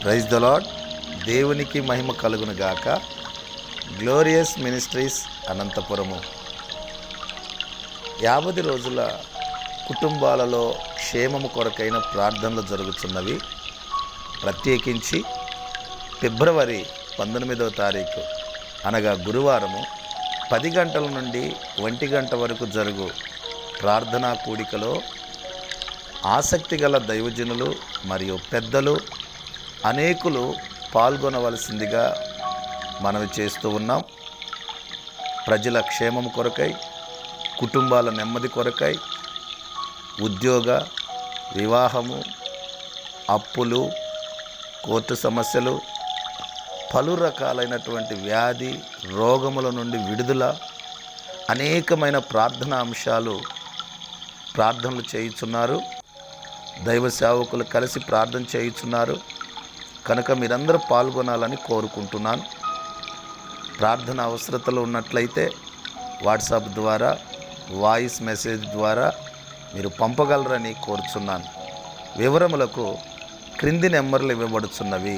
Praise the lord. దేవునికి మహిమ కలుగును గాక. గ్లోరియస్ మినిస్ట్రీస్ అనంతపురము 50 రోజుల కుటుంబాలలో క్షేమము కొరకైన ప్రార్థనలు జరుగుతున్నవి. ప్రత్యేకించి ఫిబ్రవరి 19వ తారీఖు అనగా గురువారము 10 గంటల నుండి 1 గంట వరకు జరుగు ప్రార్థనా కూడికలో ఆసక్తి గల దైవజనులు మరియు పెద్దలు అనేకులు పాల్గొనవలసిందిగా మనవి చేస్తూ ఉన్నాం. ప్రజల క్షేమం కొరకై, కుటుంబాల నెమ్మది కొరకై, ఉద్యోగ, వివాహము, అప్పులు, కోర్టు సమస్యలు, పలు రకాలైనటువంటి వ్యాధి రోగముల నుండి విడుదల, అనేకమైన ప్రార్థనా అంశాలు ప్రార్థనలు చేయుచున్నారు. దైవ సేవకులు కలిసి ప్రార్థన చేయుచున్నారు కనుక మీరందరూ పాల్గొనాలని కోరుకుంటున్నాను. ప్రార్థన అవసరతలు ఉన్నట్లయితే వాట్సాప్ ద్వారా, వాయిస్ మెసేజ్ ద్వారా మీరు పంపగలరని కోరుచున్నాను. వివరములకు క్రింది నెంబర్లు ఇవ్వబడుచున్నవి.